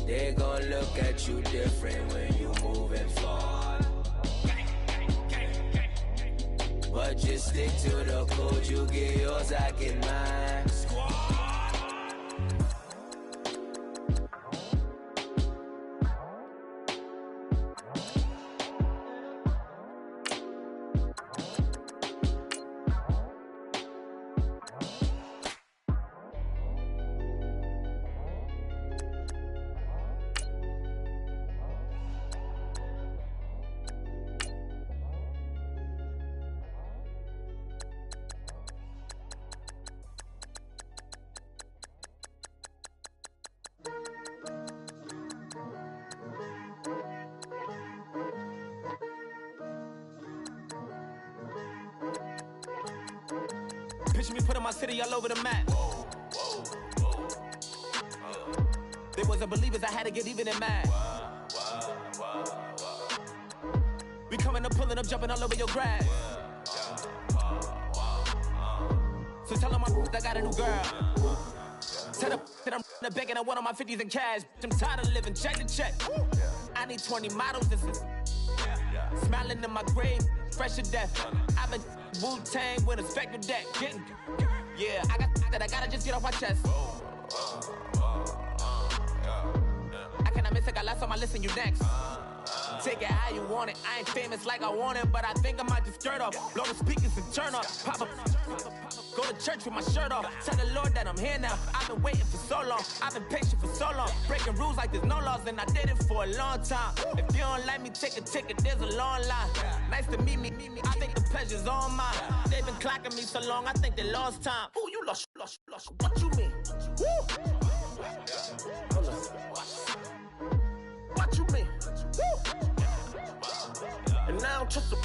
They gon' look at you different when you moving forward. But just stick to the code, you get yours, I get mine. Picture me putting my city all over the map. They wasn't believers, I had to get even and mad. We coming up, pulling up, jumping all over your grass. So tell them I got a new girl. Tell them that I'm in the bank and I want on my 50s in cash. I'm tired of living check to check. I need 20 models, this is smiling in my grave, fresh to death. I've been Wu-Tang with a spectral deck. Getting, yeah, I gotta just get off my chest. I cannot miss it, got last on my list and you next. Take it how you want it, I ain't famous like I want it, but I think I might just skirt off. Blow the speakers and turn up, pop up. Go to church with my shirt off. Tell the Lord that I'm here now. I've been waiting for so long. I've been patient for so long. Breaking rules like there's no laws, and I did it for a long time. If you don't like me, take a ticket. There's a long line. Nice to meet me. I think the pleasure's all mine. They've been clocking me so long. I think they lost time. Ooh, you lost. What you mean? Woo! What you mean? Woo! And now I'm just a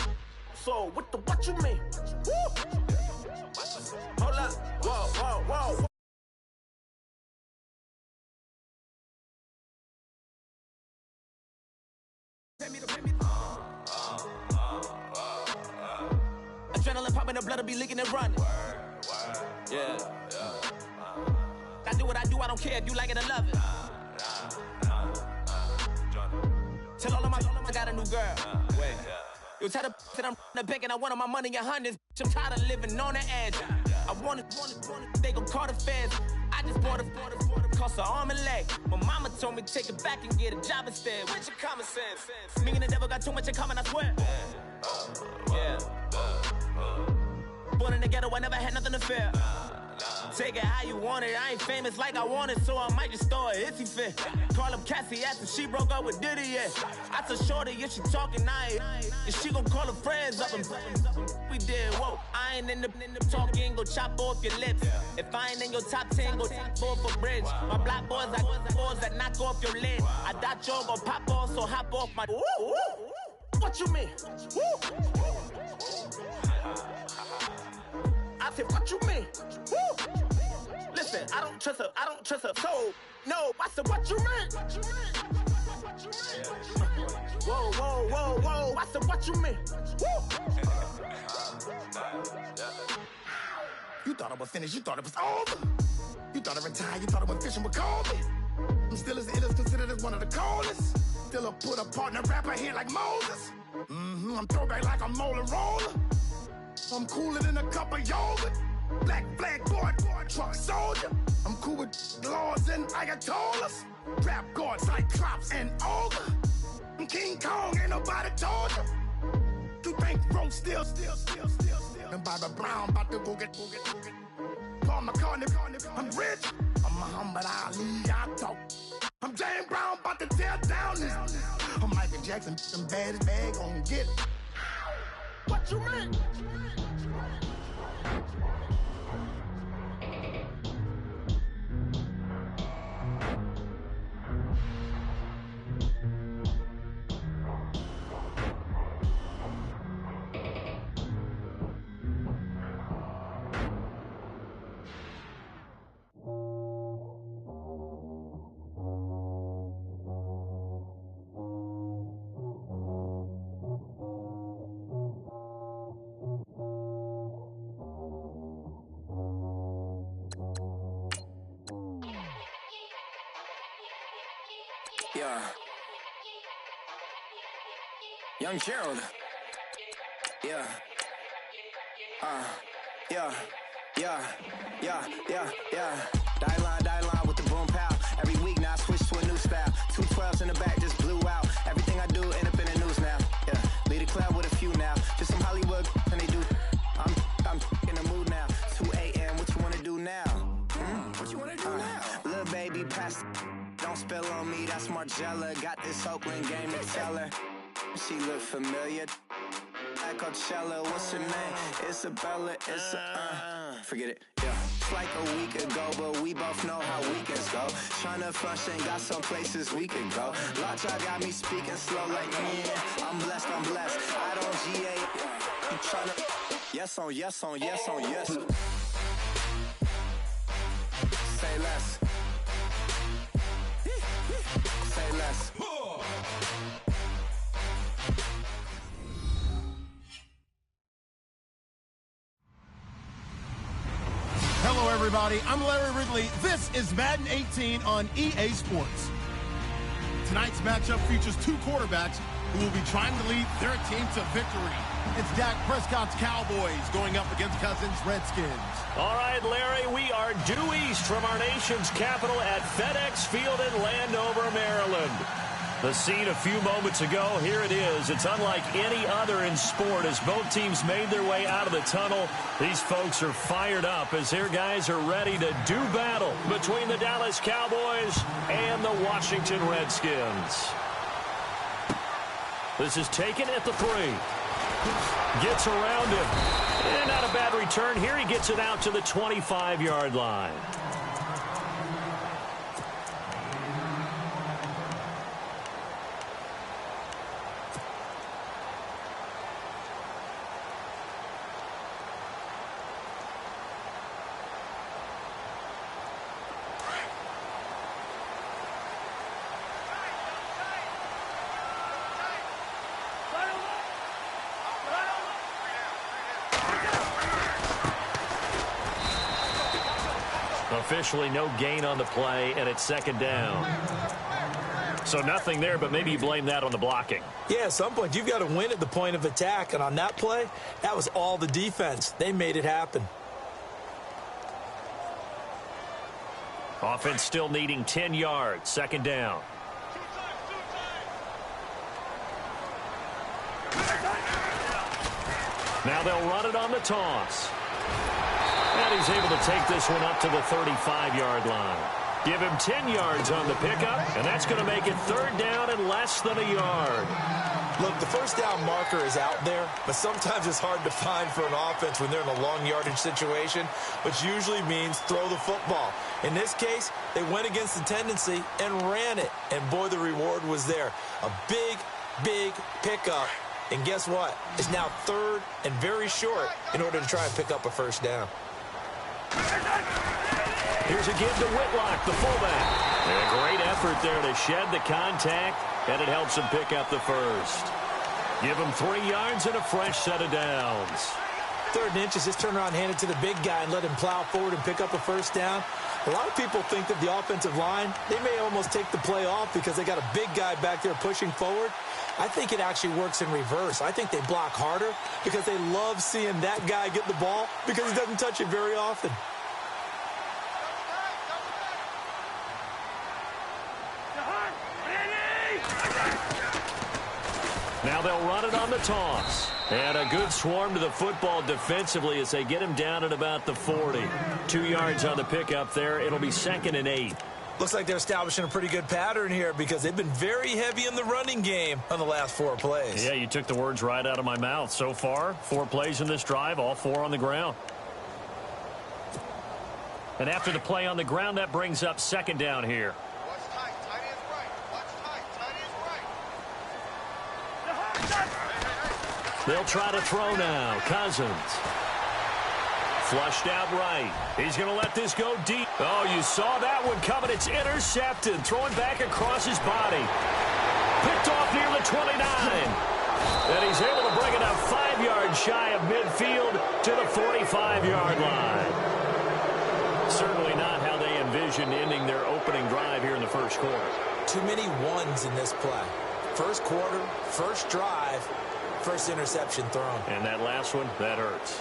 so what you mean? Woo! Hold up, whoa. Adrenaline popping, the blood will be leaking and running. Yeah. I do what I do, I don't care if you like it or love it. Tell all of my I got a new girl. Wait. You tell the that I'm in the bank and I want all my money in hundreds. I'm tired of living on the edge. I want it, they gon' call the feds. I just bought a cost an arm and leg. My mama told me take it back and get a job instead. Where's your common sense? Me and the devil got too much in common, I swear. Yeah. Born in the ghetto, I never had nothing to fear. Take it how you want it, I ain't famous like I want it, so I might just throw a hissy fit. Call up Cassie after she broke up with Diddy, yeah. I told Shorty if she talking, I ain't. And she gon' call her friends up and we did, whoa. I ain't in the talking, go chop off your lips. If I ain't in your top 10, go fall for bridge. My black boys, I boys that knock off your lid. I thought you gon' pop off, so hop off my. What you mean? I said, what you mean? Woo! Listen, I don't trust her soul. No, I said, what you mean? Whoa. I said, what you mean? Woo! You thought I was finished, you thought it was over. You thought I retired, you thought I went fishing with Kobe. I'm still as ill as considered as one of the coldest. Still a put a partner rapper here like Moses. I'm throwback like a molar roller. I'm cooler than a cup of yogurt. Black flag boy, truck soldier. I'm cool with laws and Ayatollahs. Rap gods like Cyclops and Olga. I'm King Kong, ain't nobody told you. You think Rose still. And Bobby Brown about to go get. Paul McCartney, I'm rich. I'm Muhammad Ali, I talk. I'm James Brown, about to tear down this. I'm Michael Jackson, them bad gon' get. What you mean? Yeah. Young Gerald. Yeah. Yeah. Die line with the boom pow. Every week now I switch to a new style. 212s in the back just blew out. Everything I do end up in the news now. Yeah. Lead a club with a few now. Just some Hollywood and they do. I'm in the mood now. 2 a.m. What you wanna do now? What you wanna do now? Little baby, pass. Don't spill on me. That's Margella. Got this Oakland game to tell her. She look familiar. Like Coachella, what's her name? Isabella, forget it, yeah. It's like a week ago, but we both know how weekends go. Tryna function, got some places we could go. Lot y'all got me speaking slow like, yeah, I'm blessed. I don't GA, you tryna, yes on yes. Say less. Say less. Hello, everybody. I'm Larry Ridley. This is Madden 18 on EA Sports. Tonight's matchup features two quarterbacks who will be trying to lead their team to victory. It's Dak Prescott's Cowboys going up against Cousins' Redskins. All right, Larry, we are due east from our nation's capital at FedEx Field in Landover, Maryland. The scene a few moments ago, here it is. It's unlike any other in sport as both teams made their way out of the tunnel. These folks are fired up as their guys are ready to do battle between the Dallas Cowboys and the Washington Redskins. This is taken at the 3. Gets around him. And not a bad return here. He gets it out to the 25-yard line. Officially no gain on the play, and it's second down. So nothing there, but maybe you blame that on the blocking. Yeah, at some point, you've got to win at the point of attack, and on that play, that was all the defense. They made it happen. Offense still needing 10 yards, second down. Now they'll run it on the toss. And he's able to take this one up to the 35-yard line. Give him 10 yards on the pickup, and that's going to make it third down and less than a yard. Look, the first down marker is out there, but sometimes it's hard to find for an offense when they're in a long yardage situation, which usually means throw the football. In this case, they went against the tendency and ran it, and boy, the reward was there. A big pickup, and guess what? It's now third and very short in order to try and pick up a first down. Here's a give to Whitlock, the fullback. And a great effort there to shed the contact, and it helps him pick up the first. Give him 3 yards and a fresh set of downs. 3rd and inches, just turn around, hand it to the big guy, and let him plow forward and pick up a first down. A lot of people think that the offensive line, they may almost take the play off because they got a big guy back there pushing forward. I think it actually works in reverse. I think they block harder because they love seeing that guy get the ball because he doesn't touch it very often. Now they'll run it on the toss. And a good swarm to the football defensively as they get him down at about the 40. 2 yards on the pickup there. It'll be 2nd and 8. Looks like they're establishing a pretty good pattern here because they've been very heavy in the running game on the last 4 plays. Yeah, you took the words right out of my mouth. So far, 4 plays in this drive, all 4 on the ground. And after the play on the ground, that brings up second down here. Watch tight. Tight end's right. Watch tight. Tight end's right. They'll try to throw now. Cousins. Flushed out right. He's going to let this go deep. Oh, you saw that one coming. It's intercepted. Throwing back across his body. Picked off near the 29. And he's able to bring it up 5 yards shy of midfield to the 45-yard line. Certainly not how they envisioned ending their opening drive here in the first quarter. too many ones in this play. First quarter, first drive, first interception thrown. And that last one, that hurts.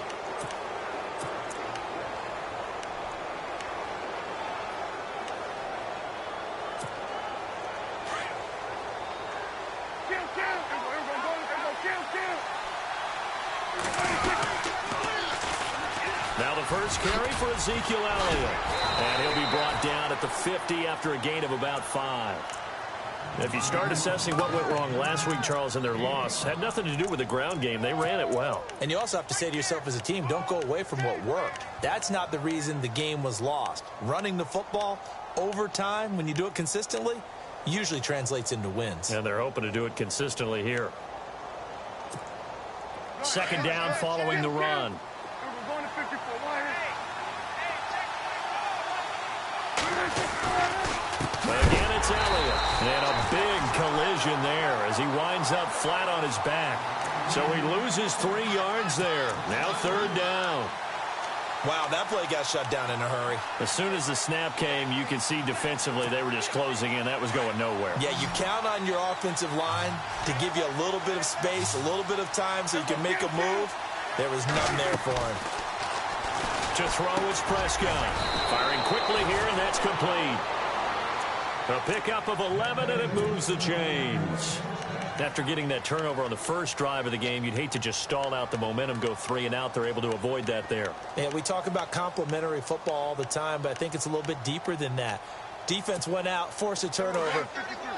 Now the first carry for Ezekiel Elliott. And he'll be brought down at the 50 after a gain of about 5. If you start assessing what went wrong last week, Charles, in their loss, had nothing to do with the ground game. They ran it well. And you also have to say to yourself as a team, don't go away from what worked. That's not the reason the game was lost. Running the football over time, when you do it consistently, usually translates into wins. And they're hoping to do it consistently here. Second down following the run. Again, it's Elliott. And a big collision there as he winds up flat on his back. So he loses 3 yards there. Now third down. Wow, that play got shut down in a hurry. As soon as the snap came, you could see defensively they were just closing in. That was going nowhere. Yeah, you count on your offensive line to give you a little bit of space, a little bit of time so you can make a move. There was none there for him. To throw is Prescott. Firing quickly here, and that's complete. A pickup of 11, and it moves the chains. After getting that turnover on the first drive of the game, you'd hate to just stall out the momentum, go 3 and out. They're able to avoid that there. Yeah, we talk about complementary football all the time, but I think it's a little bit deeper than that. Defense went out, forced a turnover,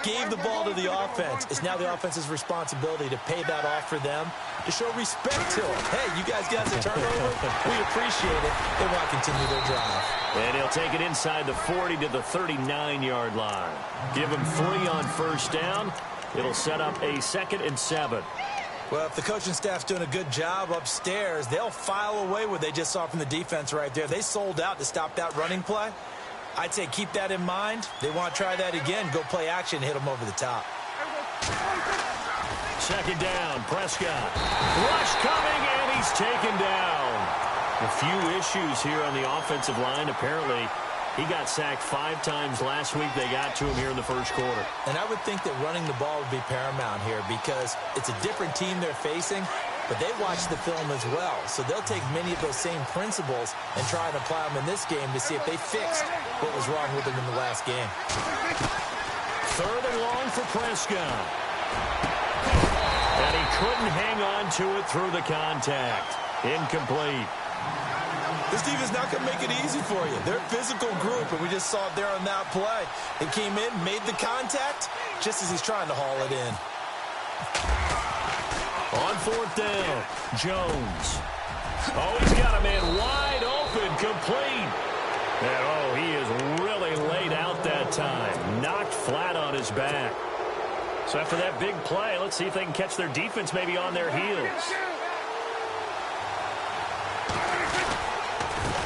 gave the ball to the offense. It's now the offense's responsibility to pay that off for them, to show respect to them. Hey, you guys got the turnover? We appreciate it. They want to continue their drive. And he'll take it inside the 40 to the 39-yard line. Give him 3 on first down. It'll set up a 2nd and 7. Well, if the coaching staff's doing a good job upstairs, they'll file away what they just saw from the defense right there. They sold out to stop that running play. I'd say keep that in mind. They want to try that again, go play action, hit them over the top. Second down, Prescott. Rush coming, and he's taken down. A few issues here on the offensive line. Apparently, he got sacked 5 times last week. They got to him here in the first quarter. And I would think that running the ball would be paramount here because it's a different team they're facing, but they watch the film as well. So they'll take many of those same principles and try and apply them in this game to see if they fixed what was wrong with them in the last game. Third and long for Prescott. And he couldn't hang on to it through the contact. Incomplete. This defense not going to make it easy for you. They're a physical group, and we just saw it there on that play. They came in, made the contact, just as he's trying to haul it in. On fourth down, Jones. Oh, he's got a man wide open, complete. And, oh, he is really laid out that time. Knocked flat on his back. So after that big play, let's see if they can catch their defense maybe on their heels.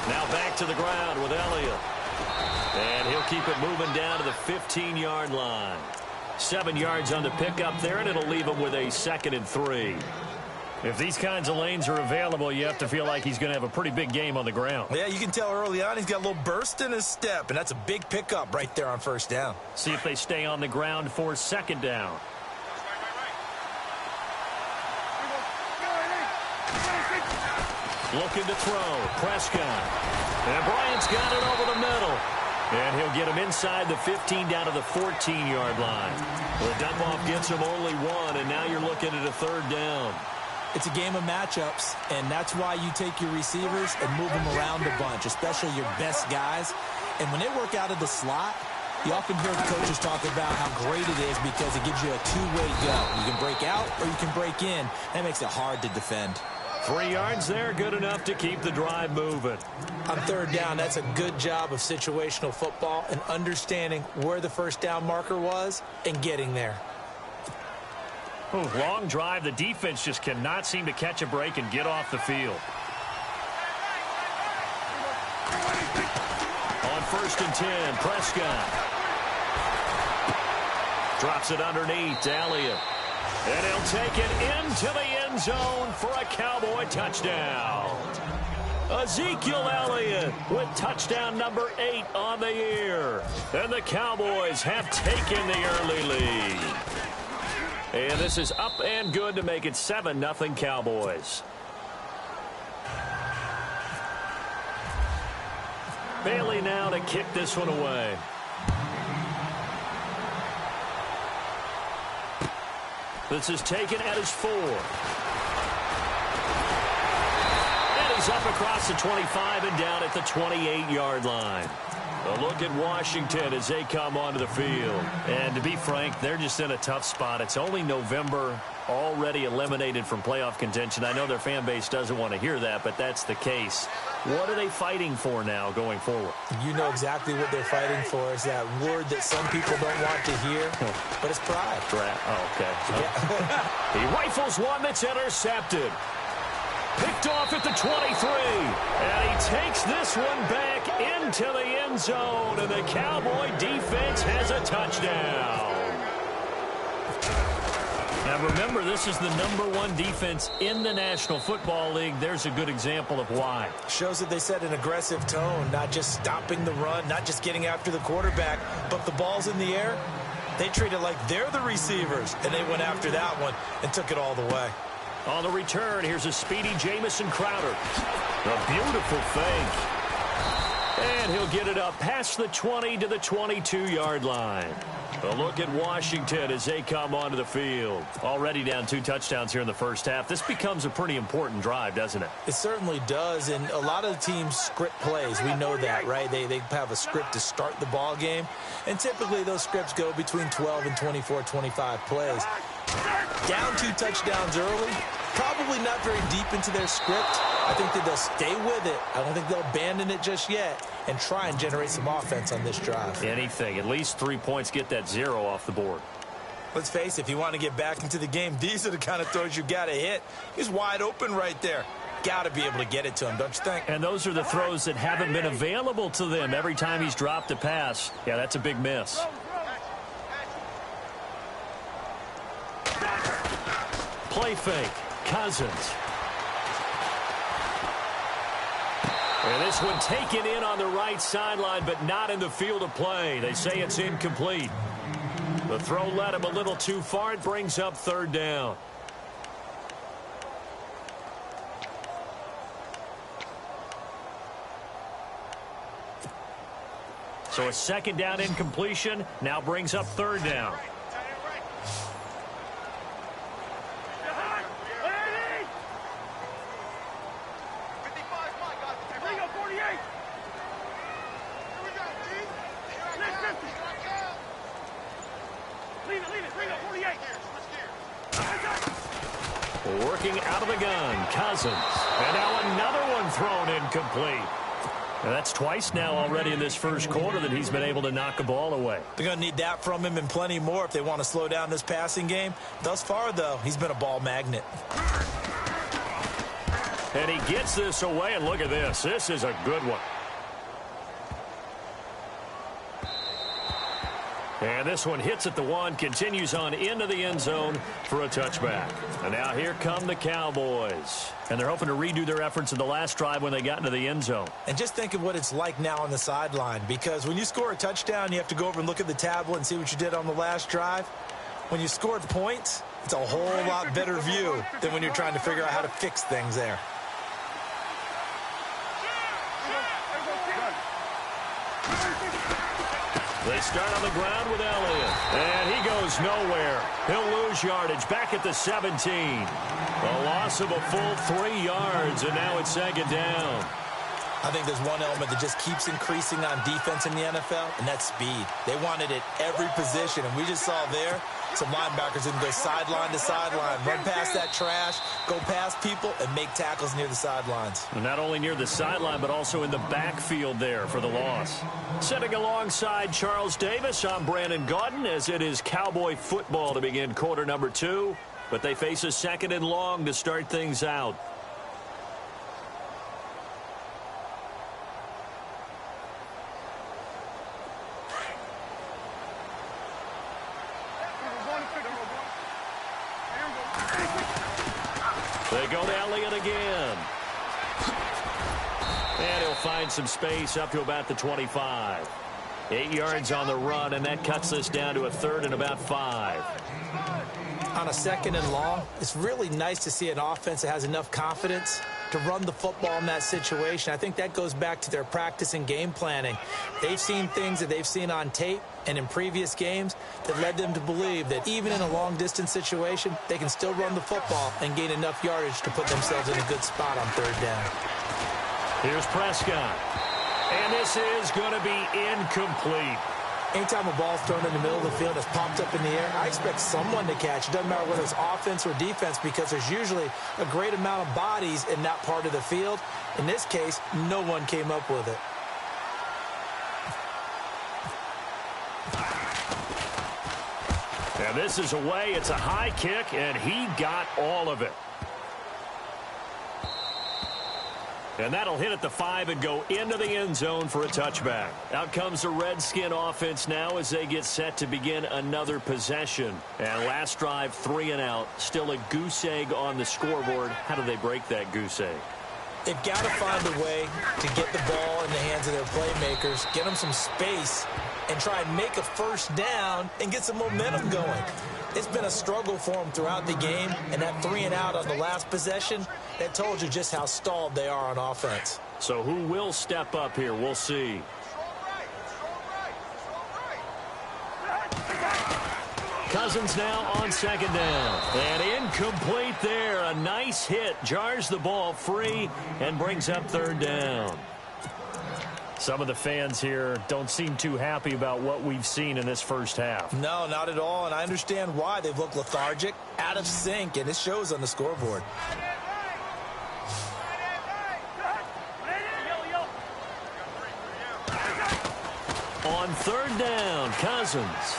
Now back to the ground with Elliott. And he'll keep it moving down to the 15-yard line. 7 yards on the pickup there, and it'll leave him with a 2nd and 3. If these kinds of lanes are available, you have to feel like he's going to have a pretty big game on the ground. Yeah, you can tell early on he's got a little burst in his step, and that's a big pickup right there on first down. See if they stay on the ground for 2nd down. Looking to throw. Prescott. And Bryant's got it over the middle. And he'll get him inside the 15 down to the 14-yard line. Well, Dunlop gets him only 1, and now you're looking at a 3rd down. It's a game of matchups, and that's why you take your receivers and move them around a bunch, especially your best guys. And when they work out of the slot, you often hear the coaches talk about how great it is because it gives you a two-way go. You can break out or you can break in. That makes it hard to defend. 3 yards there, good enough to keep the drive moving. On 3rd down, that's a good job of situational football and understanding where the first down marker was and getting there. Ooh, long drive. The defense just cannot seem to catch a break and get off the field. On 1st and 10, Prescott. Drops it underneath to Elliott. And he'll take it into the end zone for a Cowboy touchdown. Ezekiel Elliott with touchdown number 8 on the year. And the Cowboys have taken the early lead. And this is up and good to make it 7-0 Cowboys. Bailey now to kick this one away. This is taken at his 4. And he's up across the 25 and down at the 28-yard line. A look at Washington as they come onto the field. And to be frank, they're just in a tough spot. It's only November, already eliminated from playoff contention. I know their fan base doesn't want to hear that, but that's the case. What are they fighting for now going forward? You know exactly what they're fighting for. Is that word that some people don't want to hear, but it's pride. Oh, okay. He rifles one that's intercepted. Picked off at the 23. And he takes this one back into the end zone. And the Cowboy defense has a touchdown. Now remember, this is the #1 defense in the National Football League. There's a good example of why. Shows that they set an aggressive tone, not just stopping the run, not just getting after the quarterback, but the ball's in the air. They treat it like they're the receivers, and they went after that one and took it all the way. On the return, here's a speedy Jamison Crowder. A beautiful fake. And he'll get it up past the 20 to the 22-yard line. A look at Washington as they come onto the field. Already down 2 touchdowns here in the first half. This becomes a pretty important drive, doesn't it? It certainly does, and a lot of the teams script plays. We know that, right? They have a script to start the ball game, and typically those scripts go between 12 and 24, 25 plays. Down 2 touchdowns early, probably not very deep into their script. I think that they'll stay with it. I don't think they'll abandon it just yet and try and generate some offense on this drive. Anything. At least 3 points, get that 0 off the board. Let's face it, if you want to get back into the game, these are the kind of throws you got to hit. He's wide open right there. Got to be able to get it to him, don't you think? And those are the throws that haven't been available to them every time he's dropped a pass. Yeah, that's a big miss. Play fake. Cousins. And this one taken in on the right sideline, but not in the field of play. They say it's incomplete. The throw led him a little too far. It brings up 3rd down. So a 2nd down incompletion now brings up 3rd down. Working out of the gun, Cousins. And now another one thrown incomplete. And that's twice now already in this first quarter that he's been able to knock a ball away. They're going to need that from him and plenty more if they want to slow down this passing game. Thus far, though, he's been a ball magnet. And he gets this away, and look at this. This is a good one. And this one hits at the 1, continues on into the end zone for a touchback. And now here come the Cowboys. And they're hoping to redo their efforts in the last drive when they got into the end zone. And just think of what it's like now on the sideline, because when you score a touchdown, you have to go over and look at the tablet and see what you did on the last drive. When you scored points, it's a whole lot better view than when you're trying to figure out how to fix things there. They start on the ground with Elliott. And he goes nowhere. He'll lose yardage back at the 17. A loss of a full 3 yards, and now it's 2nd down. I think there's one element that just keeps increasing on defense in the NFL, and that's speed. They want it at every position, and we just saw there some linebackers who can go sideline to sideline, run past that trash, go past people, and make tackles near the sidelines. And not only near the sideline, but also in the backfield there for the loss. Sitting alongside Charles Davis, I'm Brandon Gaudin, as it is Cowboy football to begin quarter number 2. But they face a 2nd and long to start things out. They go to Elliott again. And he'll find some space up to about the 25. 8 yards on the run, and that cuts this down to a 3rd and about 5. On a 2nd and long, it's really nice to see an offense that has enough confidence to run the football in that situation. I think that goes back to their practice and game planning. They've seen things that they've seen on tape and in previous games that led them to believe that even in a long-distance situation, they can still run the football and gain enough yardage to put themselves in a good spot on 3rd down. Here's Prescott. And this is going to be incomplete. Anytime a ball's thrown in the middle of the field, it's popped up in the air, I expect someone to catch. It doesn't matter whether it's offense or defense, because there's usually a great amount of bodies in that part of the field. In this case, no one came up with it. And this is away. It's a high kick, and he got all of it. And that'll hit at the 5 and go into the end zone for a touchback. Out comes the Redskin offense now as they get set to begin another possession. And last drive, 3 and out. Still a goose egg on the scoreboard. How do they break that goose egg? They've got to find a way to get the ball in the hands of their playmakers, get them some space, and try and make a 1st down and get some momentum going. It's been a struggle for them throughout the game, and that 3 and out on the last possession, that told you just how stalled they are on offense. So who will step up here? We'll see. Cousins now on 2nd down. And incomplete there. A nice hit. Jars the ball free and brings up 3rd down. Some of the fans here don't seem too happy about what we've seen in this first half. No, not at all, and I understand why. They've looked lethargic, out of sync, and it shows on the scoreboard. On 3rd down, Cousins.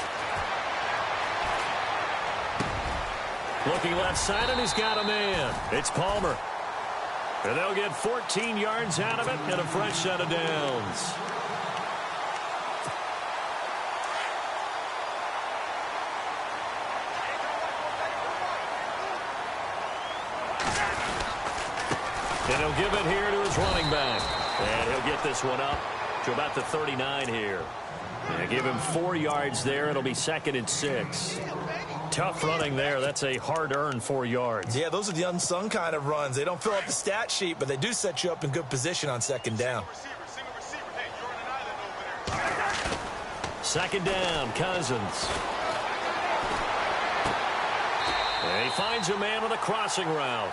Looking left side, and he's got a man. It's Palmer. And they'll get 14 yards out of it and a fresh set of downs. And he'll give it here to his running back. And he'll get this one up to about the 39 here. And give him 4 yards there. It'll be 2nd and 6. Tough running there. That's a hard-earned 4 yards. Yeah, those are the unsung kind of runs. They don't fill up the stat sheet, but they do set you up in good position on 2nd down. 2nd down, Cousins. And he finds a man on the crossing route.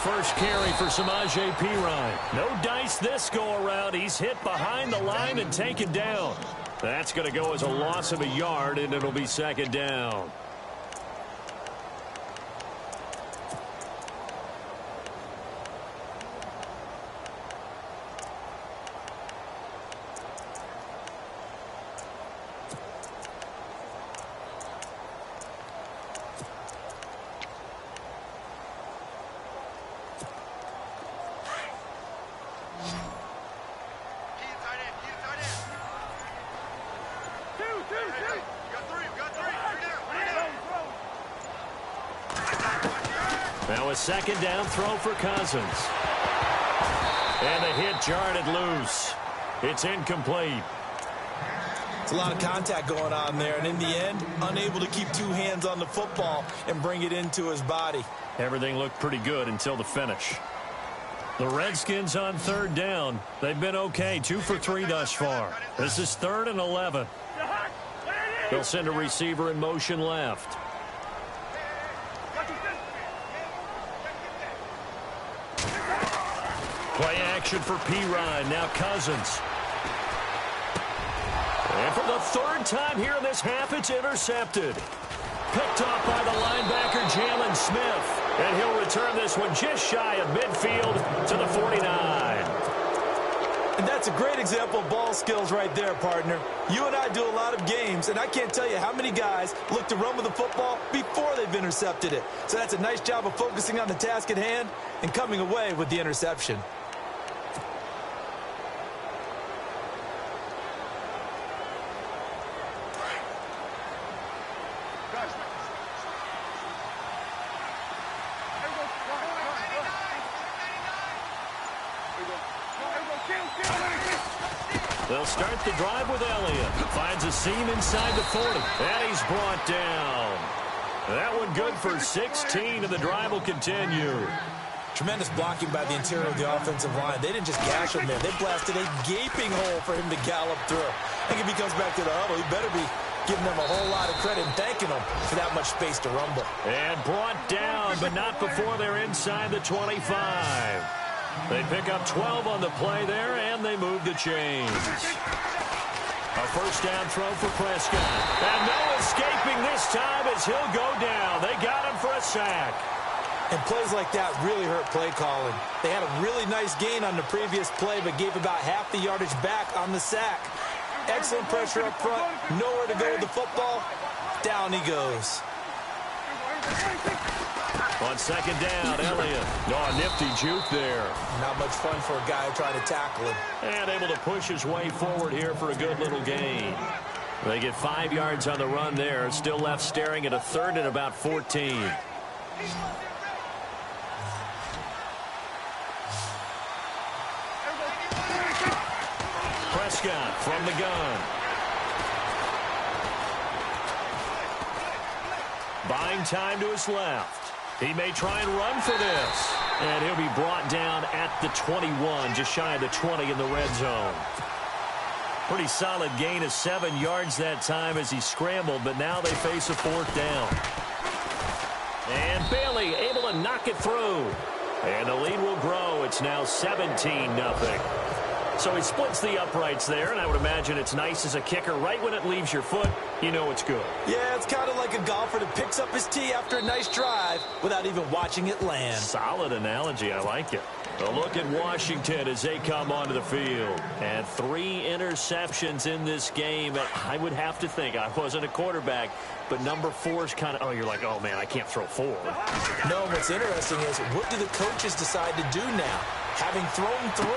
First carry for Samaje Perine. No dice this go-around. He's hit behind the line and taken down. That's going to go as a loss of a yard, and it'll be 2nd down. Now a 2nd down throw for Cousins. And the hit jarred it loose. It's incomplete. It's a lot of contact going on there, and in the end, unable to keep 2 hands on the football and bring it into his body. Everything looked pretty good until the finish. The Redskins on 3rd down. They've been okay, 2 for 3 thus far. This is 3rd and 11. They'll send a receiver in motion left. Play action for Perine. Now Cousins. And for the 3rd time here in this half, it's intercepted. Picked off by the linebacker, Jalen Smith. And he'll return this one just shy of midfield to the 49. And that's a great example of ball skills right there, partner. You and I do a lot of games, and I can't tell you how many guys look to run with the football before they've intercepted it. So that's a nice job of focusing on the task at hand and coming away with the interception. They'll start the drive with Elliott. Finds a seam inside the 40. And he's brought down. That one good for 16, and the drive will continue. Tremendous blocking by the interior of the offensive line. They didn't just gash him there. They blasted a gaping hole for him to gallop through. I think if he comes back to the huddle, he better be giving them a whole lot of credit and thanking them for that much space to rumble. And brought down, but not before they're inside the 25. They pick up 12 on the play there, and they move the chains. A first down throw for Prescott. And no escaping this time as he'll go down. They got him for a sack. And plays like that really hurt play calling. They had a really nice gain on the previous play, but gave about half the yardage back on the sack. Excellent pressure up front. Nowhere to go with the football. Down he goes. On second down, Elliott. Oh, a nifty juke there. Not much fun for a guy trying to tackle him. And able to push his way forward here for a good little gain. They get 5 yards on the run there. Still left staring at a third and about 14. Prescott from the gun. Buying time to his left. He may try and run for this. And he'll be brought down at the 21, just shy of the 20 in the red zone. Pretty solid gain of 7 yards that time as he scrambled, but now they face a fourth down. And Bailey able to knock it through. And the lead will grow. It's now 17-0. So he splits the uprights there, and I would imagine it's nice as a kicker. Right when it leaves your foot, you know it's good. Yeah, it's kind of like a golfer that picks up his tee after a nice drive without even watching it land. Solid analogy. I like it. A look at Washington as they come onto the field. And 3 interceptions in this game. I would have to think, I wasn't a quarterback, but number 4 is kind of, oh, you're like, oh, man, I can't throw 4. No, what's interesting is what do the coaches decide to do now? Having thrown 3,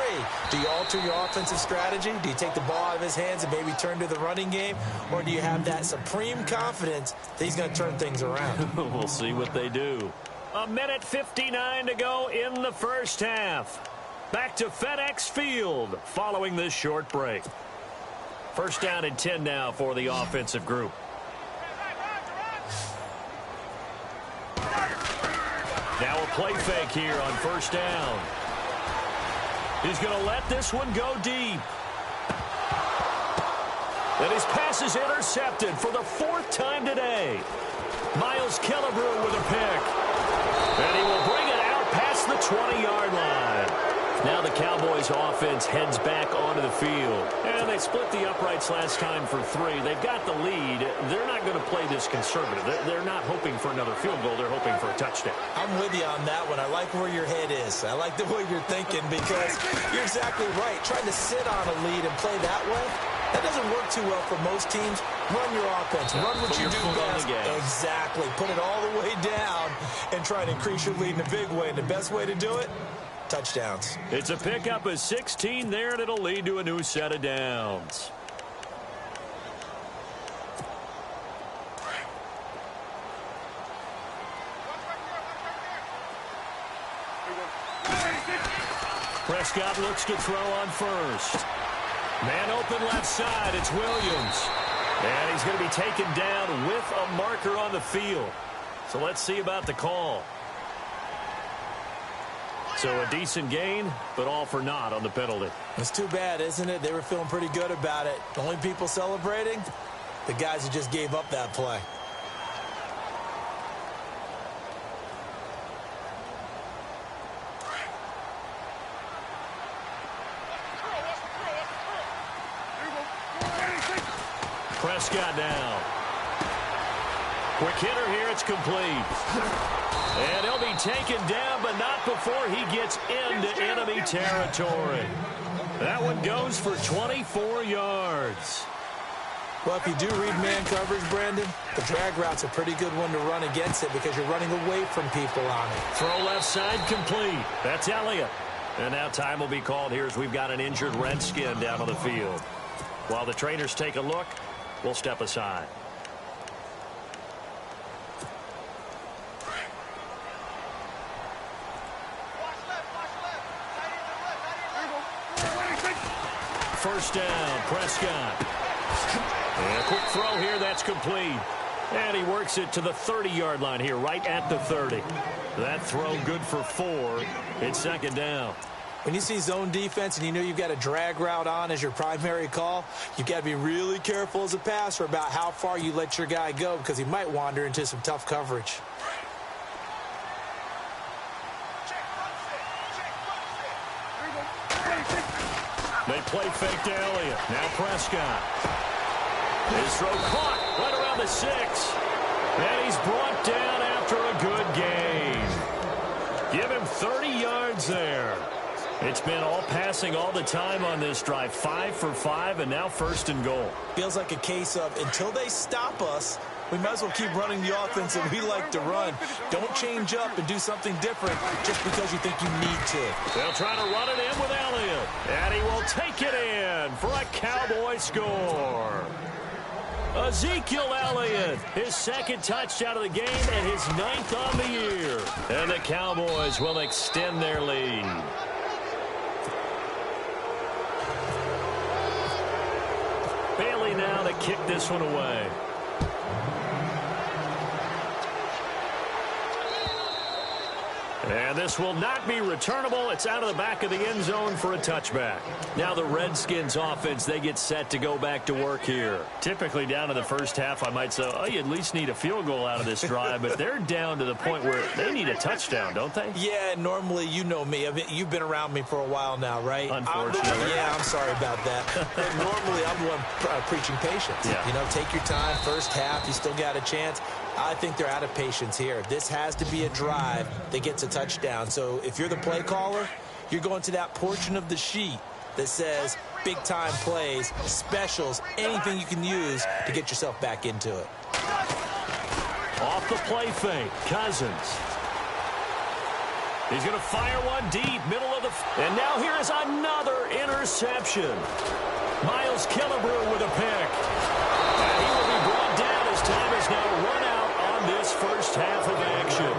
do you alter your offensive strategy? Do you take the ball out of his hands and maybe turn to the running game? Or do you have that supreme confidence that he's going to turn things around? We'll see what they do. 1:59 to go in the first half. Back to FedEx Field following this short break. First down and 10 now for the offensive group. Now a play fake here on first down. He's going to let this one go deep. And his pass is intercepted for the 4th time today. Miles Killebrew with a pick. And he will bring it out past the 20-yard line. Now the Cowboys offense heads back onto the field. And they split the uprights last time for 3. They've got the lead. They're not going to play this conservative. They're not hoping for another field goal. They're hoping for a touchdown. I'm with you on that one. I like where your head is. I like the way you're thinking because you're exactly right. Trying to sit on a lead and play that way, that doesn't work too well for most teams. Run your offense. Run what you do best. Exactly. Put it all the way down and try to increase your lead in a big way. And the best way to do it, touchdowns. It's a pickup of 16 there, and it'll lead to a new set of downs. Prescott looks to throw on first. Man open left side. It's Williams. And he's going to be taken down with a marker on the field. So let's see about the call. So a decent gain, but all for naught on the penalty. It's too bad, isn't it? They were feeling pretty good about it. The only people celebrating, the guys who just gave up that play. Prescott down. Quick hitter here. It's complete. And he'll be taken down, but not before he gets into enemy territory. That one goes for 24 yards. Well, if you do read man coverage, Brandon, the drag route's a pretty good one to run against it because you're running away from people on it. Throw left side complete. That's Elliott. And now time will be called here as we've got an injured Redskin down on the field. While the trainers take a look, we'll step aside. first down. Prescott. And a quick throw here. That's complete. And he works it to the 30-yard line here, right at the 30. That throw good for 4. It's second down. When you see zone defense and you know you've got a drag route on as your primary call, you've got to be really careful as a passer about how far you let your guy go because he might wander into some tough coverage. They play fake to Elliott. Now Prescott. His throw caught right around the 6. And he's brought down after a good gain. Give him 30 yards there. It's been all passing all the time on this drive. 5 for 5, and now first and goal. Feels like a case of until they stop us, we might as well keep running the offense that we like to run. Don't change up and do something different just because you think you need to. They'll try to run it in with Elliott. And he will take it in for a Cowboy score. Ezekiel Elliott, his second touchdown of the game and his 9th on the year. And the Cowboys will extend their lead. Bailey now to kick this one away. And this will not be returnable. It's out of the back of the end zone for a touchback. Now the Redskins offense, they get set to go back to work here. Typically down in the first half, I might say, oh, you at least need a field goal out of this drive. But they're down to the point where they need a touchdown, don't they? Yeah, normally, you know me. I mean, you've been around me for a while now, right? Unfortunately. Yeah, I'm sorry about that. But normally, I'm the one preaching patience. Yeah. You know, take your time. First half, you still got a chance. I think they're out of patience here. This has to be a drive that gets a touchdown. So if you're the play caller, you're going to that portion of the sheet that says big-time plays, specials, anything you can use to get yourself back into it. Off the play fake, Cousins. He's going to fire one deep, middle of the... And now here is another interception. Miles Killebrew with a pick. And he will be brought down as time is now run out on this first half of action.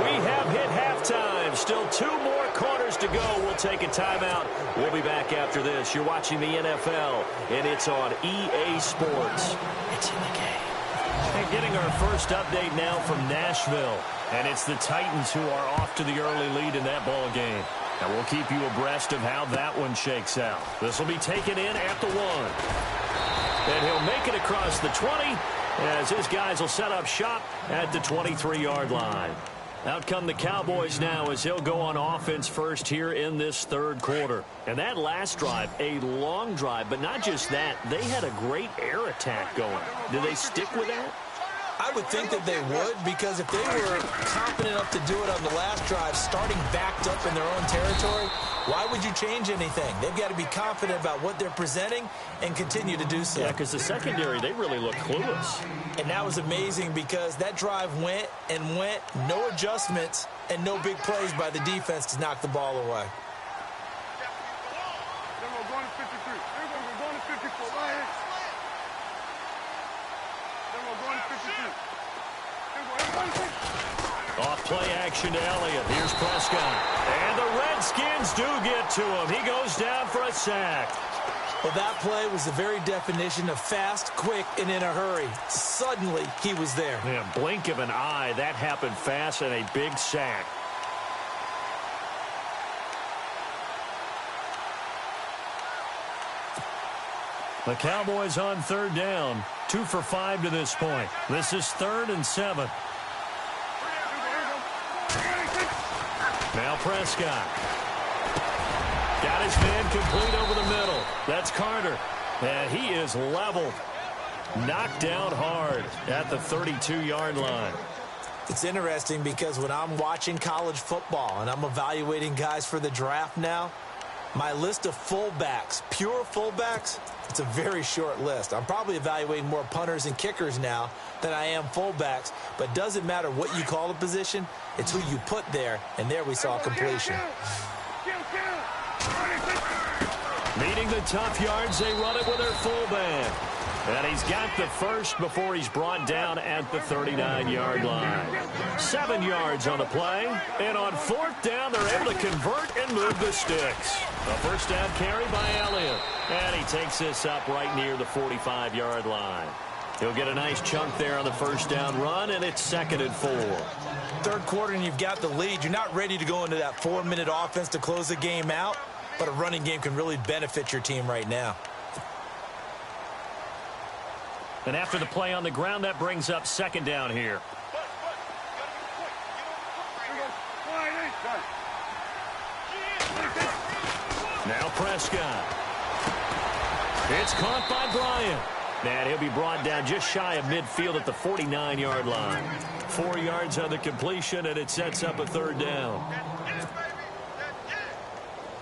We have hit halftime. Still 2 more quarters to go. We'll take a timeout. We'll be back after this. You're watching the NFL, and it's on EA Sports. It's in the game. And getting our first update now from Nashville. And it's the Titans who are off to the early lead in that ball game. And we'll keep you abreast of how that one shakes out. This will be taken in at the 1. And he'll make it across the 20 as his guys will set up shop at the 23-yard line. Out come the Cowboys now as he'll go on offense first here in this third quarter. And that last drive, a long drive, but not just that. They had a great air attack going. Do they stick with that? I would think that they would, because if they were confident enough to do it on the last drive, starting backed up in their own territory, why would you change anything? They've got to be confident about what they're presenting and continue to do so. Yeah, because the secondary, they really look clueless. And that was amazing because that drive went and went, no adjustments, and no big plays by the defense to knock the ball away. Going to 53. We're going to 54 right here. Going to 53. Off play action to Elliott. Here's Prescott. And the Redskins do get to him. He goes down for a sack. Well, that play was the very definition of fast, quick, and in a hurry. Suddenly, he was there. Yeah, blink of an eye. That happened fast and a big sack. The Cowboys on third down. 2 for 5 to this point. This is 3rd and 7. Now Prescott. Got his man complete over the middle. That's Carter. And he is leveled. Knocked down hard at the 32-yard line. It's interesting because when I'm watching college football and I'm evaluating guys for the draft now, my list of fullbacks, pure fullbacks, it's a very short list. I'm probably evaluating more punters and kickers now than I am fullbacks, but it doesn't matter what you call the position, it's who you put there, and there we saw completion. Needing the tough yards, they run it with their fullback. And he's got the first before he's brought down at the 39-yard line. 7 yards on the play. And on 4th down, they're able to convert and move the sticks. A first down carry by Elliott. And he takes this up right near the 45-yard line. He'll get a nice chunk there on the first down run, and it's 2nd and 4. Third quarter, and you've got the lead. You're not ready to go into that 4-minute offense to close the game out, but a running game can really benefit your team right now. And after the play on the ground, that brings up 2nd down here. Now Prescott. It's caught by Bryant. And he'll be brought down just shy of midfield at the 49-yard line. 4 yards on the completion, and it sets up a 3rd down.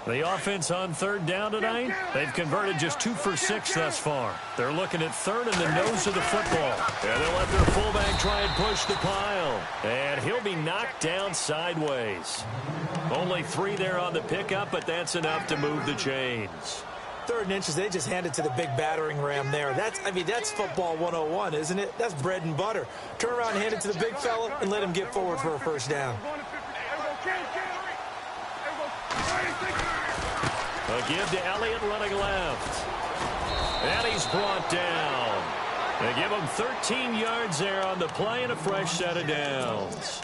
The offense on 3rd down tonight, they've converted just 2 for 6 thus far. They're looking at 3rd and the nose of the football. And they'll let their fullback try and push the pile. And he'll be knocked down sideways. Only 3 there on the pickup, but that's enough to move the chains. 3rd and inches, they just handed to the big battering ram there. That's football 101, isn't it? That's bread and butter. Turn around and hand it to the big fella and let him get forward for a first down. A give to Elliott running left. And he's brought down. They give him 13 yards there on the play and a fresh set of downs.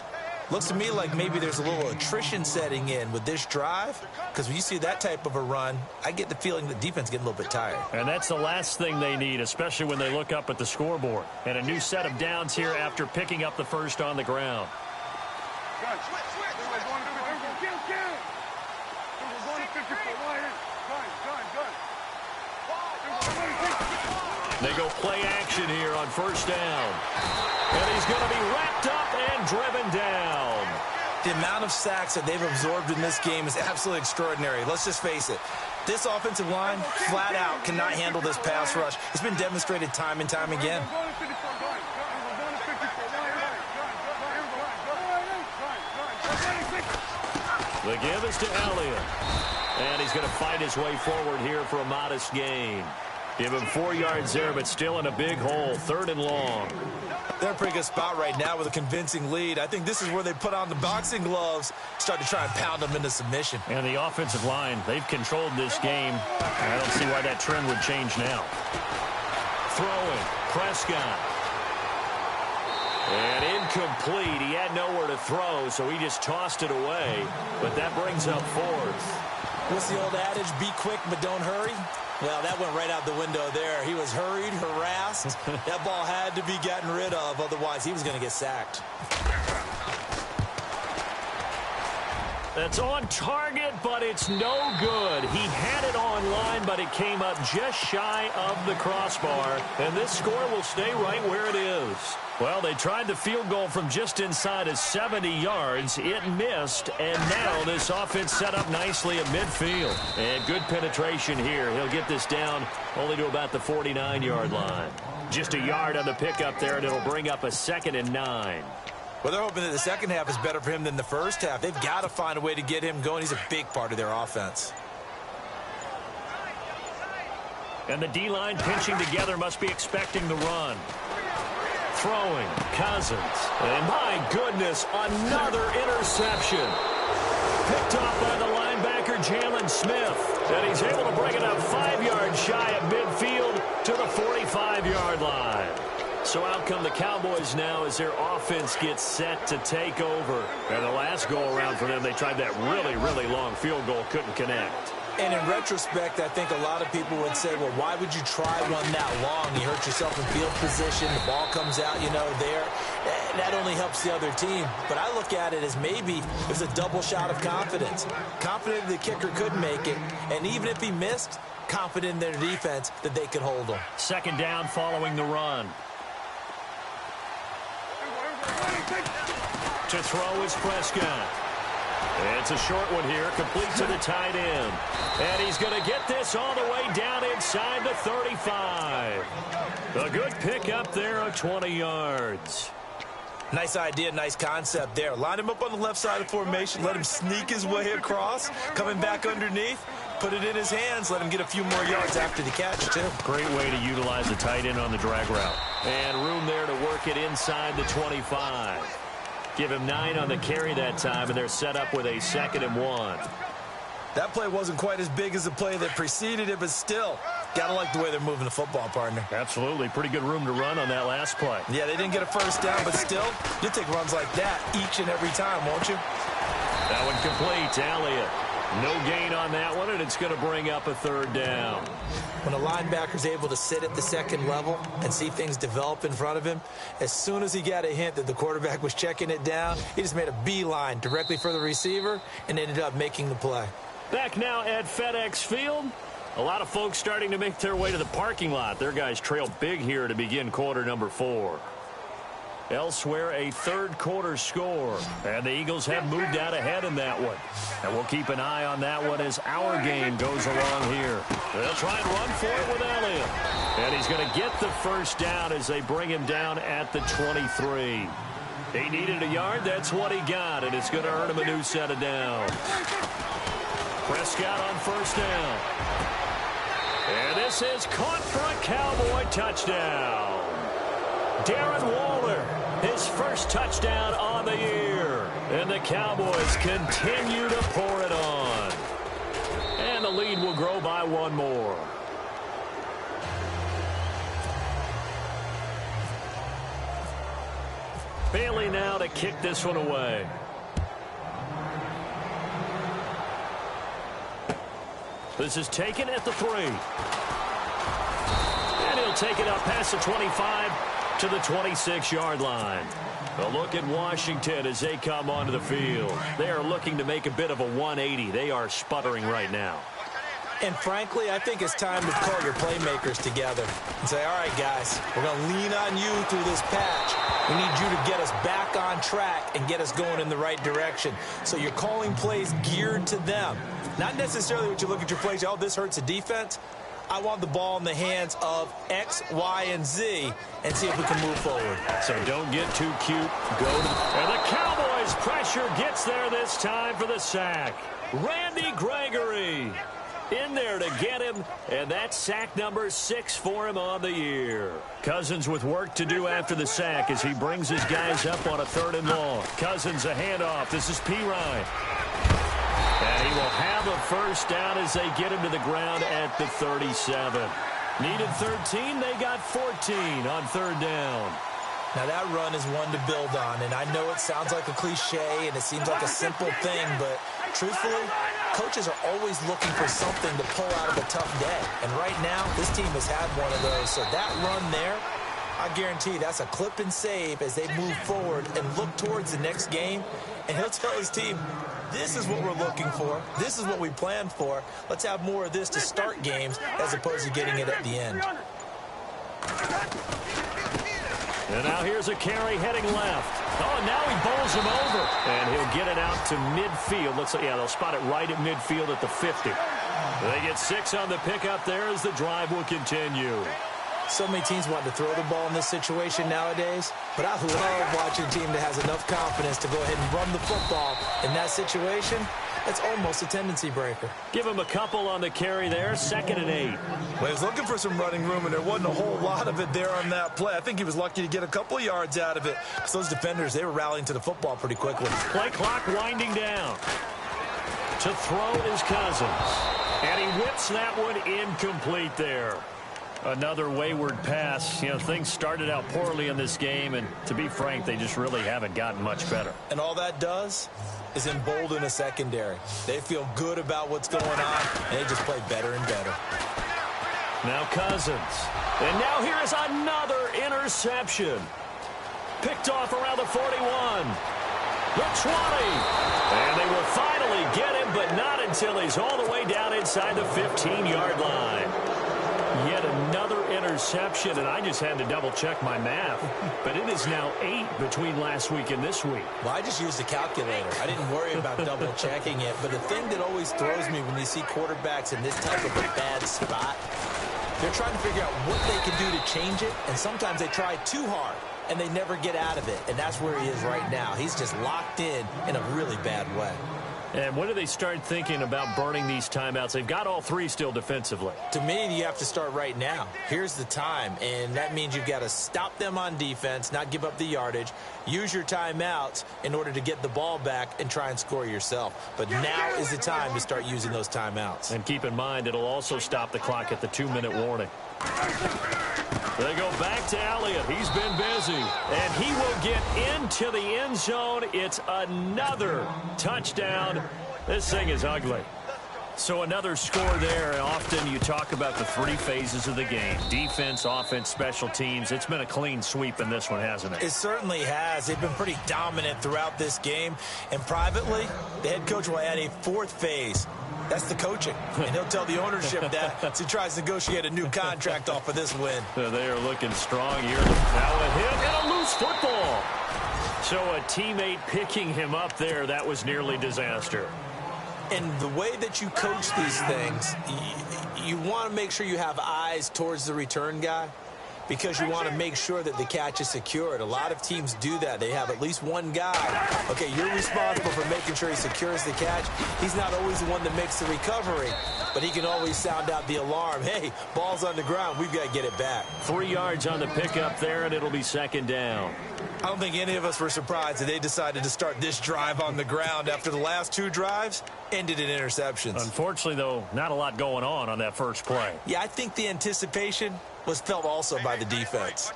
Looks to me like maybe there's a little attrition setting in with this drive, because when you see that type of a run, I get the feeling the defense getting a little bit tired. And that's the last thing they need, especially when they look up at the scoreboard. And a new set of downs here after picking up the first on the ground. They go play action here on first down. And he's going to be wrapped up and driven down. The amount of sacks that they've absorbed in this game is absolutely extraordinary. Let's just face it. This offensive line, flat out, cannot handle this pass rush. It's been demonstrated time and time again. The give is to Elliott. And he's going to fight his way forward here for a modest gain. Give him 4 yards there, but still in a big hole. 3rd and long. They're in a pretty good spot right now with a convincing lead. I think this is where they put on the boxing gloves, start to try and pound them into submission. And the offensive line, they've controlled this game. I don't see why that trend would change now. Throwing, Prescott. And incomplete. He had nowhere to throw, so he just tossed it away. But that brings up 4th. What's the old adage? Be quick, but don't hurry. Well, that went right out the window there. He was hurried, harassed. That ball had to be gotten rid of, otherwise he was going to get sacked. That's on target, but it's no good. He had it on line, but it came up just shy of the crossbar. And this score will stay right where it is. Well, they tried the field goal from just inside of 70 yards. It missed, and now this offense set up nicely at midfield. And good penetration here. He'll get this down only to about the 49-yard line. Just a yard on the pickup there, and it'll bring up a 2nd and 9. Well, they're hoping that the second half is better for him than the first half. They've got to find a way to get him going. He's a big part of their offense. And the D-line pinching together must be expecting the run. Throwing, Cousins. And my goodness, another interception. Picked off by the linebacker, Jalen Smith. And he's able to bring it up 5 yards shy of midfield to the 45-yard line. So out come the Cowboys now as their offense gets set to take over. And the last go-around for them, they tried that really, really long field goal, couldn't connect. And in retrospect, I think a lot of people would say, well, why would you try one that long? You hurt yourself in field position. The ball comes out, there. That only helps the other team. But I look at it as maybe it was a double shot of confidence. Confident the kicker could make it. And even if he missed, confident in their defense that they could hold him. 2nd down following the run. To throw is Prescott. It's a short one here, complete to the tight end. And he's going to get this all the way down inside the 35. A good pickup there of 20 yards. Nice idea, nice concept there. Line him up on the left side of the formation, let him sneak his way across, coming back underneath, put it in his hands, let him get a few more yards after the catch, too. Great way to utilize the tight end on the drag route. And room there to work it inside the 25. Give him 9 on the carry that time, and they're set up with a 2nd and 1. That play wasn't quite as big as the play that preceded it, but still, got to like the way they're moving the football, partner. Absolutely. Pretty good room to run on that last play. Yeah, they didn't get a first down, but still, you'll take runs like that each and every time, won't you? That one complete to Elliott. No gain on that one, and it's going to bring up a 3rd down. When a linebacker's able to sit at the 2nd level and see things develop in front of him, as soon as he got a hint that the quarterback was checking it down, he just made a beeline directly for the receiver and ended up making the play. Back now at FedEx Field. A lot of folks starting to make their way to the parking lot. Their guys trail big here to begin quarter number 4. Elsewhere, a 3rd quarter score. And the Eagles have moved out ahead in that one. And we'll keep an eye on that one as our game goes along here. They'll try and run for it with Elliott. And he's going to get the first down as they bring him down at the 23. He needed a yard. That's what he got. And it's going to earn him a new set of downs. Prescott on first down. And this is caught for a Cowboy touchdown. Darren Waller, his first touchdown on the year. And the Cowboys continue to pour it on. And the lead will grow by 1 more. Bailey now to kick this one away. This is taken at the 3. And he'll take it up past the 25 to the 26-yard line. A look at Washington as they come onto the field. They are looking to make a bit of a 180. They are sputtering right now. And frankly, I think it's time to call your playmakers together and say, all right, guys, we're going to lean on you through this patch. We need you to get us back on track and get us going in the right direction. So you're calling plays geared to them. Not necessarily what you look at your plays, oh, this hurts the defense. I want the ball in the hands of X, Y, and Z and see if we can move forward. So don't get too cute. And the Cowboys pressure gets there this time for the sack. Randy Gregory in there to get him, and that's sack number 6 for him on the year. Cousins with work to do after the sack as he brings his guys up on a 3rd and long. Cousins a handoff. This is P. Ryan. And he will have a first down as they get him to the ground at the 37. Needed 13. They got 14 on 3rd down. Now, that run is one to build on, and I know it sounds like a cliche and it seems like a simple thing, but truthfully, coaches are always looking for something to pull out of a tough day. And right now, this team has had one of those. So that run there, I guarantee that's a clip and save as they move forward and look towards the next game. And he'll tell his team, this is what we're looking for. This is what we planned for. Let's have more of this to start games as opposed to getting it at the end. And now here's a carry heading left. Oh, now he bowls him over. And he'll get it out to midfield. Looks like, yeah, they'll spot it right at midfield at the 50. They get 6 on the pickup there as the drive will continue. So many teams want to throw the ball in this situation nowadays, but I love watching a team that has enough confidence to go ahead and run the football in that situation. It's almost a tendency breaker. Give him a couple on the carry there, 2nd and 8. Well, he was looking for some running room, and there wasn't a whole lot of it there on that play. I think he was lucky to get a couple yards out of it. Because those defenders, they were rallying to the football pretty quickly. Play clock winding down. To throw is Cousins. And he whips that one incomplete there. Another wayward pass. You know, things started out poorly in this game, and to be frank, they just really haven't gotten much better. And all that does is embolden a secondary. They feel good about what's going on, and they just play better and better. Now Cousins. And now here is another interception. Picked off around the 41. The 20. And they will finally get him, but not until he's all the way down inside the 15-yard line. Yet another interception, and I just had to double-check my math. But it is now 8 between last week and this week. Well, I just used a calculator. I didn't worry about double-checking it. But the thing that always throws me when you see quarterbacks in this type of a bad spot, they're trying to figure out what they can do to change it, and sometimes they try too hard, and they never get out of it. And that's where he is right now. He's just locked in a really bad way. And when do they start thinking about burning these timeouts? They've got all three still defensively. To me, you have to start right now. Here's the time, and that means you've got to stop them on defense, not give up the yardage, use your timeouts in order to get the ball back and try and score yourself. But now is the time to start using those timeouts. And keep in mind, it'll also stop the clock at the 2-minute warning. They go back to Elliott. He's been busy. And he will get into the end zone. It's another touchdown. This thing is ugly. So another score there. Often you talk about the three phases of the game. Defense, offense, special teams. It's been a clean sweep in this one, hasn't it? It certainly has. They've been pretty dominant throughout this game. And privately, the head coach will add a fourth phase. That's the coaching. And he'll tell the ownership that as he tries to negotiate a new contract off of this win. They are looking strong here. Now a hit and a loose football. So a teammate picking him up there, that was nearly disaster. And the way that you coach these things, you want to make sure you have eyes towards the return guy, because you want to make sure that the catch is secured. A lot of teams do that. They have at least one guy. Okay, you're responsible for making sure he secures the catch. He's not always the one that makes the recovery, but he can always sound out the alarm. Hey, ball's on the ground. We've got to get it back. 3 yards on the pickup there, and it'll be second down. I don't think any of us were surprised that they decided to start this drive on the ground after the last two drives ended in interceptions. Unfortunately, though, not a lot going on that first play. Yeah, I think the anticipation was felt also by the defense.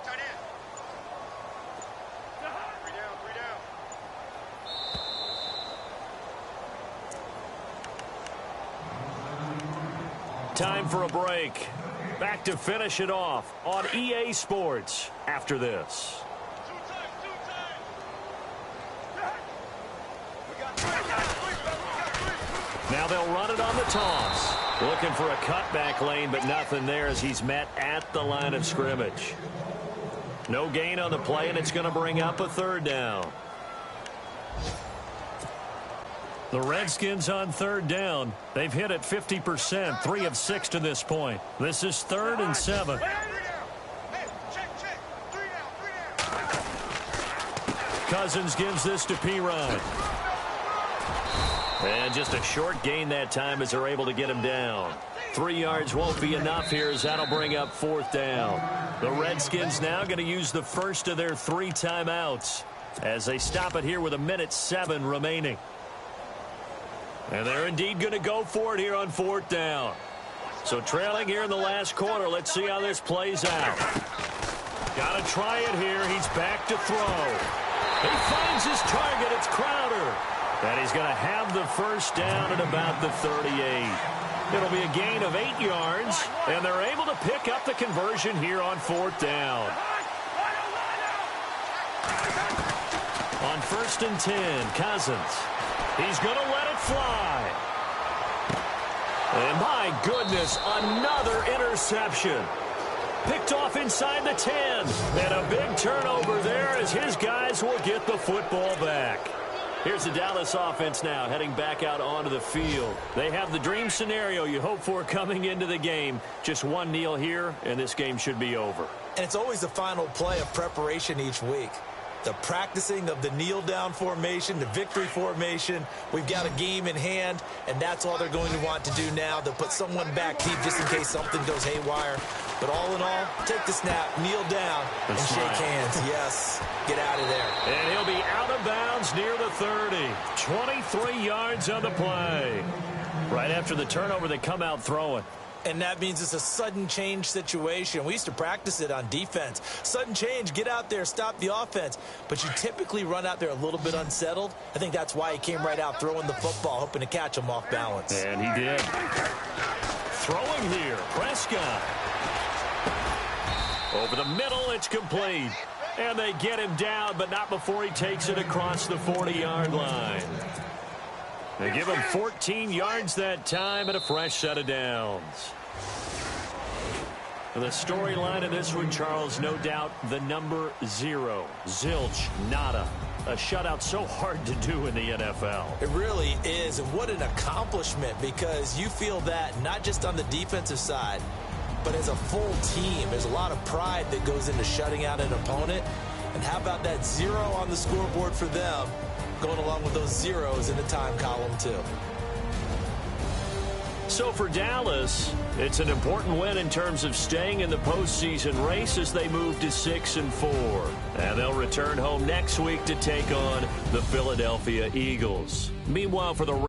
Time for a break. Back to finish it off on EA Sports after this. Now they'll run it on the toss. Looking for a cutback lane, but nothing there as he's met at the line of scrimmage. No gain on the play, and it's going to bring up a third down. The Redskins on third down. They've hit it 50%, 3 of 6 to this point. This is 3rd and 7. Cousins gives this to P-Rod. And just a short gain that time as they're able to get him down. 3 yards won't be enough here as that'll bring up 4th down. The Redskins now going to use the first of their 3 timeouts as they stop it here with 1:07 remaining. And they're indeed going to go for it here on 4th down. So trailing here in the last quarter. Let's see how this plays out. Got to try it here. He's back to throw. He finds his target. It's Crowder. And he's going to have the first down at about the 38. It'll be a gain of 8 yards, and they're able to pick up the conversion here on 4th down. On 1st and 10, Cousins. He's going to let it fly. And my goodness, another interception. Picked off inside the 10. And a big turnover there as his guys will get the football back. Here's the Dallas offense now heading back out onto the field. They have the dream scenario you hope for coming into the game. Just one kneel here, and this game should be over. And it's always the final play of preparation each week. The practicing of the kneel-down formation, the victory formation. We've got a game in hand, and that's all they're going to want to do now. They'll put someone back deep just in case something goes haywire. But all in all, take the snap, kneel down, and shake hands. Yes, get out of there. And he'll be out of bounds near the 30. 23 yards on the play. Right after the turnover, they come out throwing. And that means it's a sudden change situation. We used to practice it on defense. Sudden change, get out there, stop the offense. But you typically run out there a little bit unsettled. I think that's why he came right out throwing the football, hoping to catch him off balance. And he did. Throwing here, Prescott. Over the middle, it's complete. And they get him down, but not before he takes it across the 40-yard line. They give him 14 yards that time and a fresh set of downs. The storyline of this one, Charles, no doubt the number 0. Zilch, nada. A shutout so hard to do in the NFL. It really is, and what an accomplishment, because you feel that not just on the defensive side, but as a full team. There's a lot of pride that goes into shutting out an opponent. And how about that 0 on the scoreboard for them, going along with those zeros in the time column, too. So for Dallas, it's an important win in terms of staying in the postseason race as they move to 6-4. And they'll return home next week to take on the Philadelphia Eagles. Meanwhile, for the